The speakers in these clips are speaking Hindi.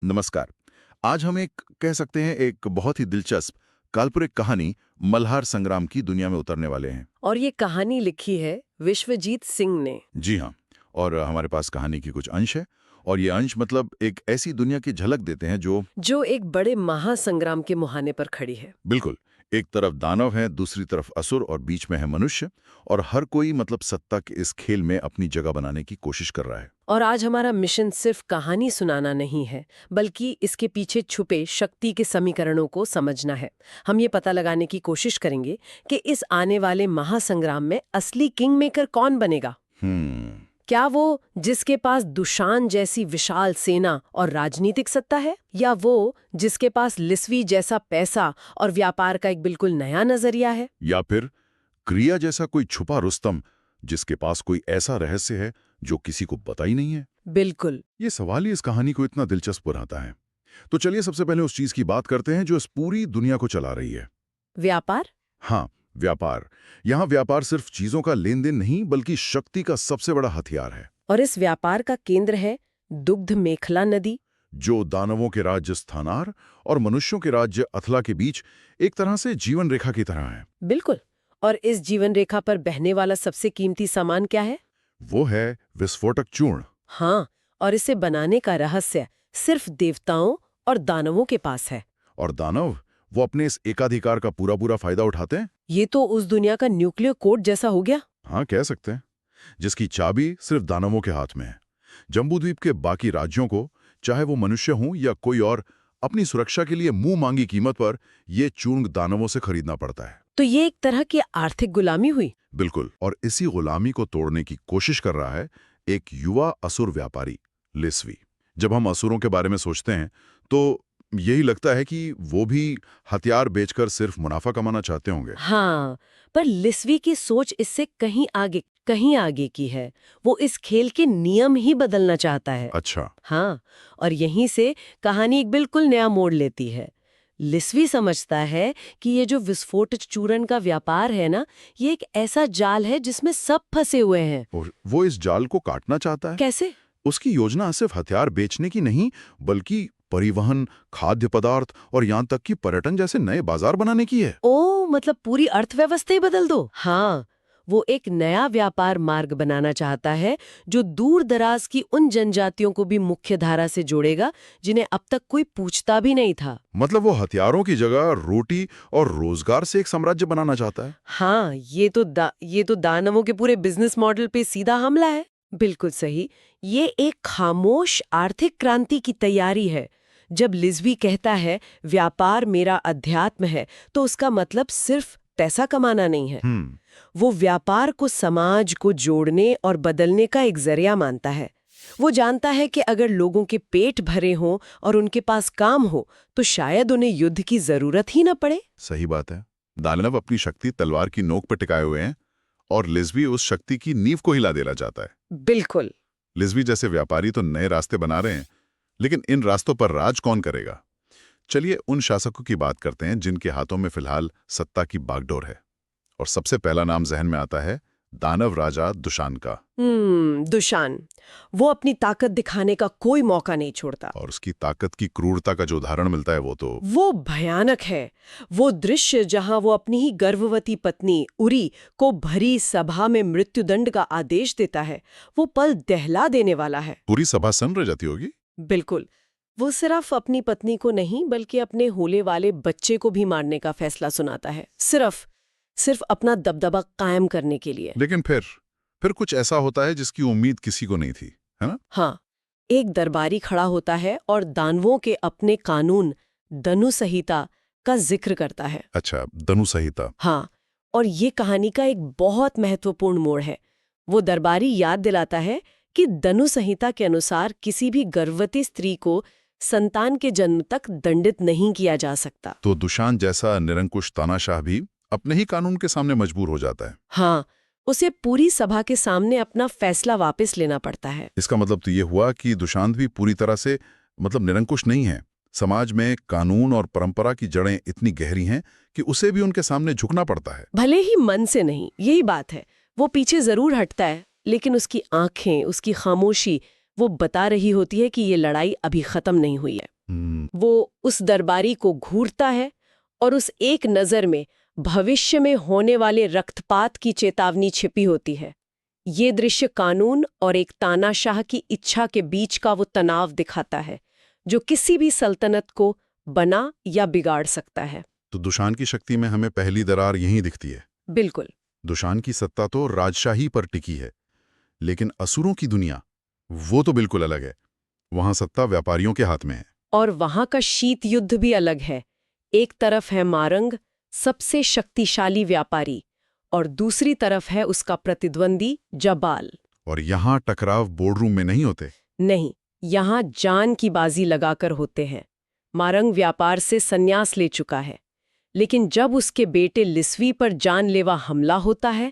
नमस्कार। आज हम एक कह सकते हैं एक बहुत ही दिलचस्प काल्पनिक कहानी मल्हार संग्राम की दुनिया में उतरने वाले हैं। और ये कहानी लिखी है विश्वजीत सिंह ने। जी हाँ। और हमारे पास कहानी की कुछ अंश है और ये अंश मतलब एक ऐसी दुनिया की झलक देते हैं जो एक बड़े महासंग्राम के मुहाने पर खड़ी है। बिल्कुल एक तरफ दानव है, दूसरी तरफ असुर और बीच में है मनुष्य। और हर कोई मतलब सत्ता के इस खेल में अपनी जगह बनाने की कोशिश कर रहा है। और आज हमारा मिशन सिर्फ कहानी सुनाना नहीं है, बल्कि इसके पीछे छुपे शक्ति के समीकरणों को समझना है। हम ये पता लगाने की कोशिश करेंगे कि इस आने वाले महासंग्राम में असली किंग मेकर कौन बनेगा। क्या वो जिसके पास दुशान जैसी विशाल सेना और राजनीतिक सत्ता है, या वो जिसके पास लिस्वी जैसा पैसा और व्यापार का एक बिल्कुल नया नजरिया है, या फिर क्रिया जैसा कोई छुपा रुस्तम जिसके पास कोई ऐसा रहस्य है जो किसी को पता ही नहीं है। बिल्कुल। ये सवाल ही इस कहानी को इतना दिलचस्प बनाता है। तो चलिए सबसे पहले उस चीज की बात करते हैं जो इस पूरी दुनिया को चला रही है। व्यापार। हाँ, व्यापार। यहाँ व्यापार सिर्फ चीजों का लेन देन नहीं बल्कि शक्ति का सबसे बड़ा हथियार है। और इस व्यापार का केंद्र है दुग्ध मेखला नदी, जो दानवों के राज्य स्थानार और मनुष्यों के राज्य अथला के बीच एक तरह से जीवन रेखा की तरह है। बिल्कुल। और इस जीवन रेखा पर बहने वाला सबसे कीमती सामान क्या है? वो है विस्फोटक चूर्ण। हाँ, और इसे बनाने का रहस्य सिर्फ देवताओं और दानवों के पास है। और दानव वो अपने इस एकाधिकार का पूरा पूरा फायदा उठाते हैं। ये तो उस दुनिया का न्यूक्लियर कोड जैसा हो गया। हाँ, कह सकते हैं, जिसकी चाबी सिर्फ दानवों के हाथ में है। जम्बूद्वीप के बाकी राज्यों को, चाहे वो मनुष्य हों या कोई और, अपनी सुरक्षा के लिए मुंह मांगी कीमत पर ये चूर्ण दानवों से खरीदना पड़ता है। तो ये एक तरह की आर्थिक गुलामी हुई। बिल्कुल। और इसी गुलामी को तोड़ने की कोशिश कर रहा है एक युवा असुर व्यापारी लिस्वी। जब हम असुरों के बारे में सोचते हैं तो यही लगता है कि वो भी हथियार बेचकर सिर्फ मुनाफा कमाना चाहते होंगे। हाँ, पर लिस्वी की सोच इससे कहीं आगे की है। वो इस खेल के नियम ही बदलना चाहता है। अच्छा। हाँ, और यहीं से कहानी एक बिल्कुल नया मोड़ लेती है। लिस्वी समझता है कि ये जो विस्फोट चूर्ण का व्यापार है ना, ये एक ऐसा जाल है जिसमें सब फंसे हुए हैं। और वो इस जाल को काटना चाहता है। कैसे? उसकी योजना सिर्फ हथियार बेचने की नहीं बल्कि परिवहन, खाद्य पदार्थ और यहाँ तक कि पर्यटन जैसे नए बाजार बनाने की है। ओ, मतलब पूरी अर्थव्यवस्था ही बदल दो। हाँ, वो एक नया व्यापार मार्ग बनाना चाहता है जो दूर दराज की उन जनजातियों को भी मुख्य धारा से जोड़ेगा जिन्हें अब तक कोई पूछता भी नहीं था। मतलब वो हथियारों की जगह रोटी और रोजगार से एक साम्राज्य बनाना चाहता है। हाँ, ये तो दानवों के पूरे बिजनेस मॉडल पे सीधा हमला है। बिल्कुल सही। ये एक खामोश आर्थिक क्रांति की तैयारी है। जब लिस्वी कहता है व्यापार मेरा अध्यात्म है, तो उसका मतलब सिर्फ पैसा कमाना नहीं है। वो व्यापार को समाज को जोड़ने और बदलने का एक जरिया मानता है। वो जानता है कि अगर लोगों के पेट भरे हों और उनके पास काम हो तो शायद उन्हें युद्ध की जरूरत ही न पड़े। सही बात है। दानव अपनी शक्ति तलवार की नोक पर टिकाए हुए हैं और लिस्वी उस शक्ति की नींव को हिला देना चाहता है। बिल्कुल। लिस्वी जैसे व्यापारी तो नए रास्ते बना रहे हैं, लेकिन इन रास्तों पर राज कौन करेगा? चलिए उन शासकों की बात करते हैं जिनके हाथों में फिलहाल सत्ता की बागडोर है। और सबसे पहला नाम जहन में आता है दानव राजा दुशान का। दुशान। वो अपनी ताकत दिखाने का कोई मौका नहीं छोड़ता। और उसकी ताकत की क्रूरता का जो उदाहरण मिलता है वो भयानक है। वो दृश्य जहां वो अपनी ही गर्भवती पत्नी उरी को भरी सभा में मृत्युदंड का आदेश देता है, वो पल दहला देने वाला है। पूरी सभा सन्न रह जाती होगी। बिल्कुल। वो सिर्फ अपनी पत्नी को नहीं बल्कि अपने होले वाले बच्चे को भी मारने का फैसला सुनाता है, सिर्फ अपना दबदबा कायम करने के लिए। लेकिन फिर कुछ ऐसा होता है जिसकी उम्मीद किसी को नहीं थी, है ना? हाँ, एक दरबारी खड़ा होता है और दानवों के अपने कानून दनु संहिता का जिक्र करता है। अच्छा, दनु संहिता। हाँ, और ये कहानी का एक बहुत महत्वपूर्ण मोड़ है। वो दरबारी याद दिलाता है कि दनु संहिता के अनुसार किसी भी गर्भवती स्त्री को संतान के जन्म तक दंडित नहीं किया जा सकता। तो दुशान जैसा निरंकुश तानाशाह भी अपने ही कानून के सामने मजबूर हो जाता है। हाँ, उसे पूरी सभा के सामने अपना फैसला वापस लेना पड़ता है। इसका मतलब तो ये हुआ कि दुशांत भी पूरी तरह से निरंकुश नहीं है। समाज में कानून और परंपरा की जड़ें इतनी गहरी हैं कि उसे भी उनके सामने झुकना पड़ता है। भले ही मन से नहीं, यही बात है। वो पीछे जरूर हटता है, लेकिन उसकी आंखें, उसकी खामोशी वो बता रही होती है कि ये लड़ाई अभी खत्म नहीं हुई है। वो उस दरबारी को घूरता है और उस एक नज़र में भविष्य में होने वाले रक्तपात की चेतावनी छिपी होती है। ये दृश्य कानून और एक तानाशाह की इच्छा के बीच का वो तनाव दिखाता है जो किसी भी सल्तनत को बना या बिगाड़ सकता है। तो दुशान की शक्ति में हमें पहली दरार यहीं दिखती है। बिल्कुल। दुशान की सत्ता तो राजशाही पर टिकी है, लेकिन असुरों की दुनिया वो तो बिल्कुल अलग है। वहां सत्ता व्यापारियों के हाथ में है। और वहां का शीत युद्ध भी अलग है। एक तरफ है मारंग, सबसे शक्तिशाली व्यापारी, और दूसरी तरफ है उसका प्रतिद्वंदी जबाल। और यहाँ टकराव बोर्डरूम में नहीं होते। नहीं, यहाँ जान की बाजी लगाकर होते हैं। मारंग व्यापार से संन्यास ले चुका है, लेकिन जब उसके बेटे लिस्वी पर जानलेवा हमला होता है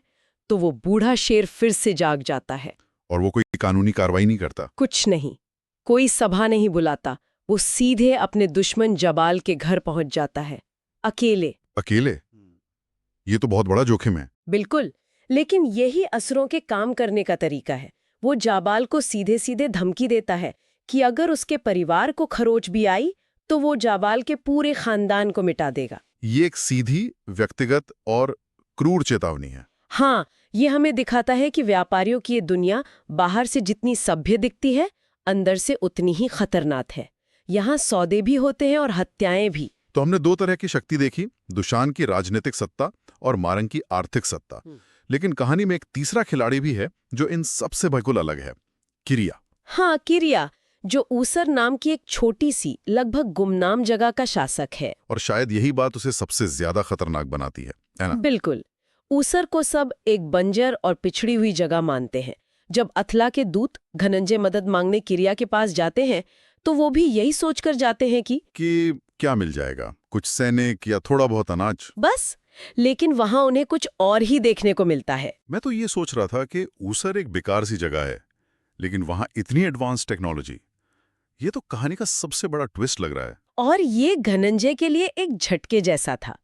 तो वो बूढ़ा शेर फिर से जाग जाता है। और वो कोई कानूनी कार्रवाई नहीं करता। कुछ नहीं, कोई सभा नहीं बुलाता। वो सीधे अपने दुश्मन जबाल के घर पहुंच जाता है, अकेले। अकेले? ये तो बहुत बड़ा जोखिम है। बिल्कुल, लेकिन यही असुरों के काम करने का तरीका है। वो जाबाल को सीधे सीधे धमकी देता है कि अगर उसके परिवार को खरोच भी आई तो वो जाबाल के पूरे खानदान को मिटा देगा। ये एक सीधी, व्यक्तिगत और क्रूर चेतावनी है। हाँ, ये हमें दिखाता है कि व्यापारियों की ये दुनिया बाहर से जितनी सभ्य दिखती है, अंदर से उतनी ही खतरनाक है। यहाँ सौदे भी होते हैं और हत्याएं भी। तो हमने दो तरह की शक्ति देखी, दुशान की राजनीतिक सत्ता और मारंग की आर्थिक सत्ता। लेकिन कहानी में एक तीसरा खिलाड़ी भी है जो इन सबसे बिल्कुल अलग है, किरिया। हाँ, किरिया, जो ऊसर नाम की एक छोटी सी, लगभग गुमनाम जगह का शासक है। और शायद यही बात उसे सबसे ज्यादा खतरनाक बनाती है ना? बिल्कुल। ऊसर को सब एक बंजर और पिछड़ी हुई जगह मानते हैं। जब अथला के दूत धनंजय मदद मांगने किरिया के पास जाते हैं तो वो भी यही सोचकर जाते हैं कि क्या मिल जाएगा, कुछ सैनिक या थोड़ा बहुत अनाज, बस। लेकिन वहां उन्हें कुछ और ही देखने को मिलता है। मैं तो ये सोच रहा था कि ऊसर एक बेकार सी जगह है, लेकिन वहां इतनी एडवांस टेक्नोलॉजी। ये तो कहानी का सबसे बड़ा ट्विस्ट लग रहा है। और ये धनंजय के लिए एक झटके जैसा था।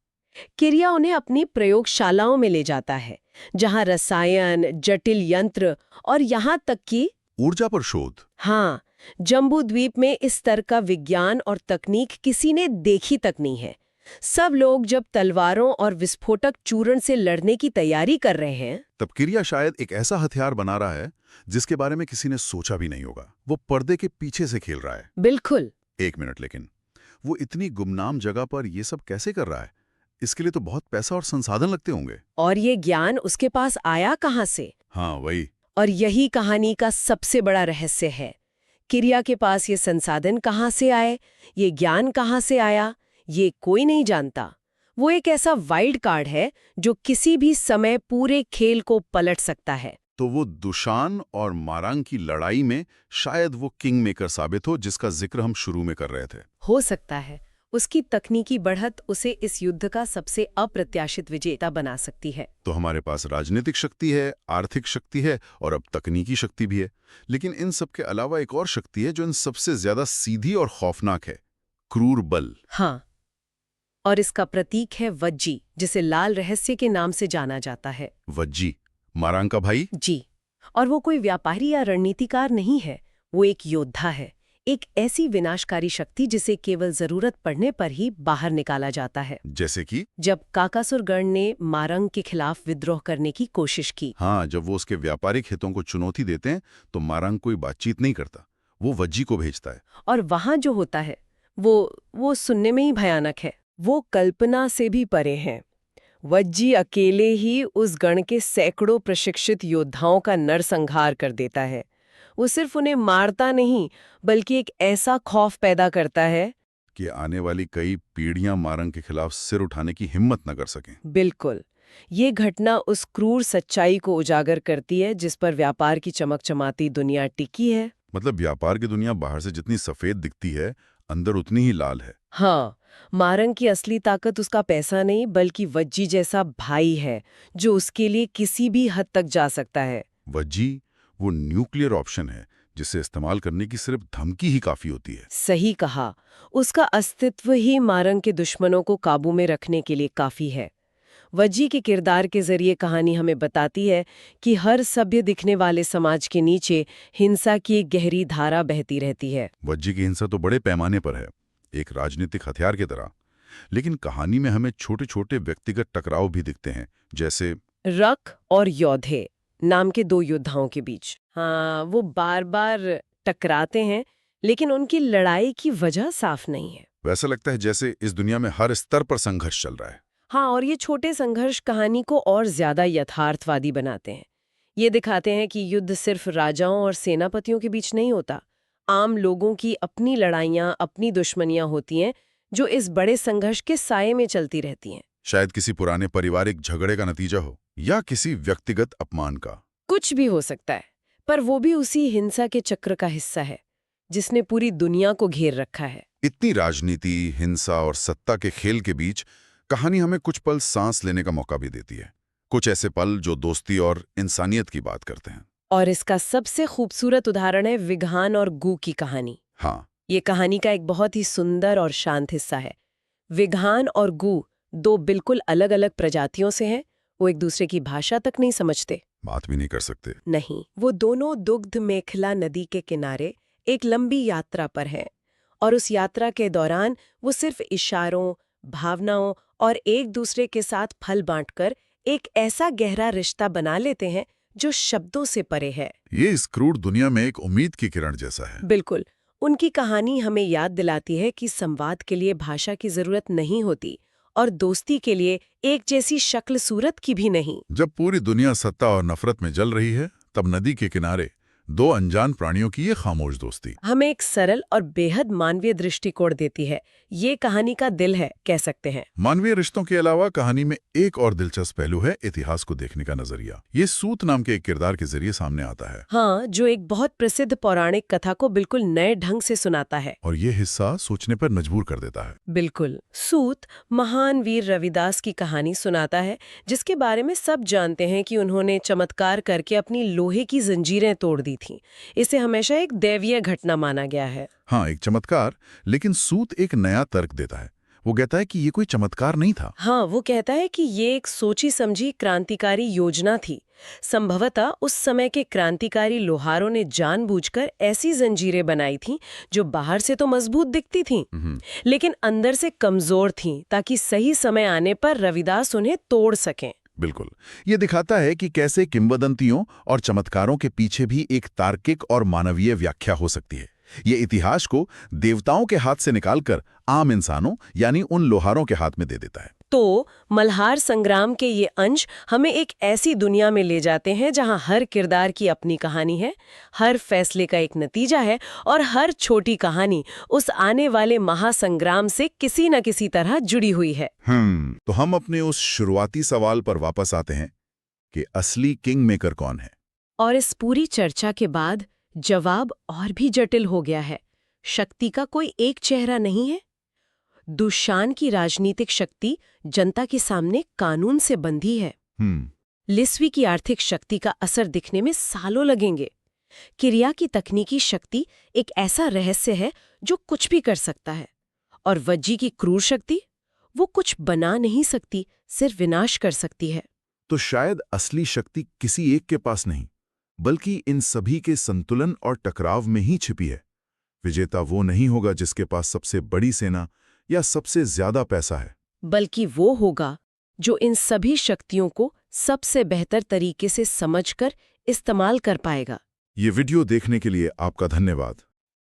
किरिया उन्हें अपनी प्रयोगशालाओं में ले जाता है, जहां रसायन, जटिल यंत्र और यहां तक कि ऊर्जा पर शोध। हाँ, जम्बू द्वीप में इस स्तर का विज्ञान और तकनीक किसी ने देखी तक नहीं है। सब लोग जब तलवारों और विस्फोटक चूर्ण से लड़ने की तैयारी कर रहे हैं, तब किरिया शायद एक ऐसा हथियार बना रहा है जिसके बारे में किसी ने सोचा भी नहीं होगा। वो पर्दे के पीछे से खेल रहा है। बिल्कुल। एक मिनट, लेकिन वो इतनी गुमनाम जगह पर ये सब कैसे कर रहा है? इसके लिए तो बहुत पैसा और संसाधन लगते होंगे। और ये ज्ञान उसके पास आया कहाँ से? हाँ, वही। और यही कहानी का सबसे बड़ा रहस्य है। किरिया के पास ये संसाधन कहाँ से आए, ये ज्ञान कहाँ से आया, ये कोई नहीं जानता। वो एक ऐसा वाइल्ड कार्ड है जो किसी भी समय पूरे खेल को पलट सकता है। तो वो दुशान और मारंग की लड़ाई में शायद वो किंग मेकर साबित हो, जिसका जिक्र हम शुरू में कर रहे थे। हो सकता है। उसकी तकनीकी बढ़त उसे इस युद्ध का सबसे अप्रत्याशित विजेता बना सकती है। तो हमारे पास राजनीतिक शक्ति है, आर्थिक शक्ति है और अब तकनीकी शक्ति भी है। लेकिन इन सब के अलावा एक और शक्ति है जो इन सबसे ज्यादा सीधी और खौफनाक है, क्रूर बल। हाँ, और इसका प्रतीक है वज्जी, जिसे लाल रहस्य के नाम से जाना जाता है। वज्जी, मारंग का भाई? जी। और वो कोई व्यापारी या रणनीतिकार नहीं है, वो एक योद्धा है। एक ऐसी विनाशकारी शक्ति जिसे केवल जरूरत पड़ने पर ही बाहर निकाला जाता है। जैसे कि जब काकासुर गण ने मारंग के खिलाफ विद्रोह करने की कोशिश की। हाँ, जब वो उसके व्यापारिक हितों को चुनौती देते हैं तो मारंग कोई बातचीत नहीं करता, वो वज्जी को भेजता है। और वहां जो होता है वो सुनने में ही भयानक है। वो कल्पना से भी परे हैं। वज्जी अकेले ही उस गण के सैकड़ों प्रशिक्षित योद्धाओं का नरसंहार कर देता है। वो सिर्फ उन्हें मारता नहीं, बल्कि एक ऐसा खौफ पैदा करता है कि आने वाली कई पीढ़ियां मारंग के खिलाफ सिर उठाने की हिम्मत न कर सकें। बिल्कुल। ये घटना उस क्रूर सच्चाई को उजागर करती है जिस पर व्यापार की चमकचमाती दुनिया टिकी है। मतलब व्यापार की दुनिया बाहर से जितनी सफेद दिखती है, अंदर उतनी ही लाल है। हाँ, मारंग की असली ताकत उसका पैसा नहीं, बल्कि वज्जी जैसा भाई है जो उसके लिए किसी भी हद तक जा सकता है। वज्जी वो न्यूक्लियर ऑप्शन है जिसे इस्तेमाल करने की सिर्फ धमकी ही काफी होती है। सही कहा। उसका अस्तित्व ही मारंग के दुश्मनों को काबू में रखने के लिए काफी है। वज्जी के किरदार के जरिए कहानी हमें बताती है कि हर सभ्य दिखने वाले समाज के नीचे हिंसा की एक गहरी धारा बहती रहती है। वज्जी की हिंसा तो बड़े पैमाने पर है, एक राजनीतिक हथियार की तरह। लेकिन कहानी में हमें छोटे छोटे व्यक्तिगत टकराव भी दिखते हैं, जैसे रक और योधे नाम के दो योद्धाओं के बीच। हाँ, वो बार बार टकराते हैं, लेकिन उनकी लड़ाई की वजह साफ नहीं है। वैसा लगता है जैसे इस दुनिया में हर स्तर पर संघर्ष चल रहा है। हाँ, और ये छोटे संघर्ष कहानी को और ज्यादा यथार्थवादी बनाते हैं। ये दिखाते हैं कि युद्ध सिर्फ राजाओं और सेनापतियों के बीच नहीं होता। आम लोगों की अपनी लड़ाइयाँ, अपनी दुश्मनियां होती हैं, जो इस बड़े संघर्ष के साये में चलती रहती हैं। शायद किसी पुराने पारिवारिक झगड़े का नतीजा हो, या किसी व्यक्तिगत अपमान का। कुछ भी हो सकता है, पर वो भी उसी हिंसा के चक्र का हिस्सा है जिसने पूरी दुनिया को घेर रखा है। इतनी राजनीति, हिंसा और सत्ता के खेल के बीच कहानी हमें कुछ पल सांस लेने का मौका भी देती है। कुछ ऐसे पल जो दोस्ती और इंसानियत की बात करते हैं। और इसका सबसे खूबसूरत उदाहरण है विघान और गू की कहानी। हाँ, ये कहानी का एक बहुत ही सुंदर और शांत हिस्सा है। विघान और गू दो बिल्कुल अलग अलग प्रजातियों से हैं। वो एक दूसरे की भाषा तक नहीं समझते, बात भी नहीं कर सकते। नहीं, वो दोनों दुग्ध मेखला नदी के किनारे एक लंबी यात्रा पर हैं, और उस यात्रा के दौरान वो सिर्फ इशारों, भावनाओं और एक दूसरे के साथ फल बांटकर एक ऐसा गहरा रिश्ता बना लेते हैं जो शब्दों से परे है। ये इस क्रूर दुनिया में एक उम्मीद की किरण जैसा है। बिल्कुल, उनकी कहानी हमें याद दिलाती है कि संवाद के लिए भाषा की जरूरत नहीं होती, और दोस्ती के लिए एक जैसी शक्ल सूरत की भी नहीं। जब पूरी दुनिया सत्ता और नफरत में जल रही है, तब नदी के किनारे दो अनजान प्राणियों की ये खामोश दोस्ती हमें एक सरल और बेहद मानवीय दृष्टिकोण देती है। ये कहानी का दिल है, कह सकते हैं। मानवीय रिश्तों के अलावा कहानी में एक और दिलचस्प पहलू है इतिहास को देखने का नजरिया। ये सूत नाम के एक किरदार के जरिए सामने आता है। हाँ, जो एक बहुत प्रसिद्ध पौराणिक कथा को बिल्कुल नए ढंग से सुनाता है। और ये हिस्सा सोचने पर मजबूर कर देता है। बिल्कुल, सूत महान वीर रविदास की कहानी सुनाता है, जिसके बारे में सब जानते हैं कि उन्होंने चमत्कार करके अपनी लोहे की जंजीरें तोड़ दी थीं। इसे हमेशा एक दैवीय घटना माना गया है। हाँ, एक चमत्कार, लेकिन सूत एक नया तर्क देता है। वो कहता है कि ये कोई चमत्कार नहीं था। हाँ, वो कहता है कि ये एक सोची समझी क्रांतिकारी योजना थी। संभवतः उस समय के क्रांतिकारी लोहारों ने जानबूझकर ऐसी जंजीरें बनाई थीं जो बाहर से तो मजबूत दिखती थीं, लेकिन अंदर से कमजोर थीं, ताकि सही समय आने पर रविदास उन्हें तोड़ सकें। बिल्कुल, ये दिखाता है कि कैसे किंवदंतियों और चमत्कारों के पीछे भी एक तार्किक और मानवीय व्याख्या हो सकती है। ये इतिहास को देवताओं के हाथ से निकालकर आम इंसानों यानी उन लोहारों के हाथ में दे देता है। तो मल्हार संग्राम के ये अंश हमें एक ऐसी दुनिया में ले जाते हैं जहां हर किरदार की अपनी कहानी है, हर फैसले का एक नतीजा है, और हर छोटी कहानी उस आने वाले महासंग्राम से किसी न किसी तरह जुड़ी हुई है। तो हम अपने उस शुरुआती सवाल पर वापस आते हैं कि असली किंग मेकर कौन है। और इस पूरी चर्चा के बाद जवाब और भी जटिल हो गया है। शक्ति का कोई एक चेहरा नहीं है। दुशान की राजनीतिक शक्ति जनता के सामने कानून से बंधी है। लिस्वी की आर्थिक शक्ति का असर दिखने में सालों लगेंगे। किरिया की तकनीकी शक्ति एक ऐसा रहस्य है जो कुछ भी कर सकता है। और वज्जी की क्रूर शक्ति, वो कुछ बना नहीं सकती, सिर्फ विनाश कर सकती है। तो शायद असली शक्ति किसी एक के पास नहीं, बल्कि इन सभी के संतुलन और टकराव में ही छिपी है। विजेता वो नहीं होगा जिसके पास सबसे बड़ी सेना या सबसे ज्यादा पैसा है, बल्कि वो होगा जो इन सभी शक्तियों को सबसे बेहतर तरीके से समझकर इस्तेमाल कर पाएगा। ये वीडियो देखने के लिए आपका धन्यवाद।